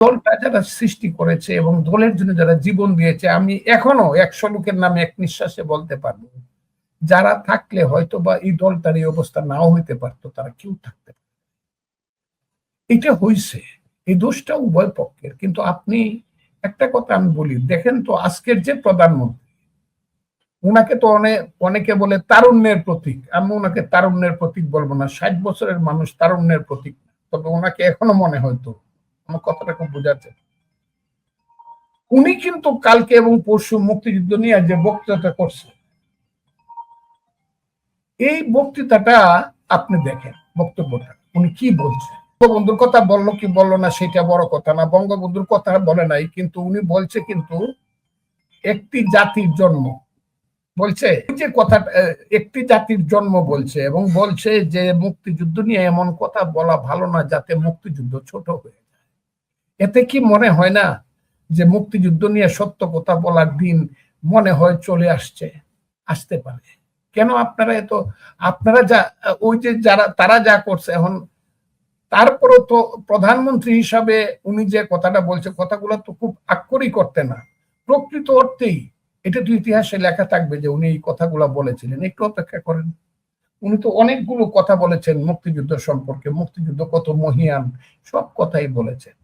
দলটা যারা সৃষ্টি করেছে এবং দলের জন্য যারা জীবন দিয়েছে, আমি এখনো ১০০ লোকের নামে এক নিঃশ্বাসে বলতে পারবো, যারা থাকলে হয়তো বা এই দলটার এই অবস্থা নাও হইতে পারতো, তারা কেউ থাকতে পারে। এটা হইছে, এই দোষটা উভয় পক্ষের। কিন্তু আপনি একটা কথা আমি বলি, দেখেন তো আজকের যে প্রধানমন্ত্রী, উনাকে তো অনেকে বলে তারুণ্যের প্রতীক। আমি উনাকে তারুণ্যের প্রতীক বলবো না। ৬০ বছরের মানুষ তারুণ্যের প্রতীক না। তবে উনাকে এখনো মনে হয়তো, আমার কথাটা খুব বোঝাচ্ছে। উনি কিন্তু কালকে এবং পরশু মুক্তিযুদ্ধ নিয়ে যে বক্তৃতা করছে, এই বক্তৃতাটা আপনি দেখেন, বক্তব্যটা উনি কি বলছে। বঙ্গবন্ধুর কথা বললো কি বললো না সেটা বড় কথা না, বঙ্গবন্ধুর কথা বলে নাই, কিন্তু উনি বলছে কিন্তু একটি জাতির জন্ম বলছে, যে কথা একটি জাতির জন্ম বলছে, এবং বলছে যে মুক্তিযুদ্ধ নিয়ে এমন কথা বলা ভালো না যাতে মুক্তিযুদ্ধ ছোট হয়ে যায়। এতে কি মনে হয় না যে মুক্তিযুদ্ধ নিয়ে সত্য কথা বলার দিন মনে হয় চলে আসতে পারে? কেন আপনারা আপনারা যা ওই যে যারা তারা যা করছে এখন, তারপরও তো প্রধানমন্ত্রী হিসাবে উনি যে কথাটা বলছে, কথাগুলো তো খুব আক্ষরিক করতে না, প্রকৃত অর্থেই এটা তো ইতিহাসে লেখা থাকবে যে উনি এই কথাগুলো বলেছিলেন। একটু অপেক্ষা করেন। উনি তো অনেকগুলো কথা বলেছেন মুক্তিযুদ্ধ সম্পর্কে, মুক্তিযুদ্ধ কত মহিয়ান, সব কথাই বলেছেন।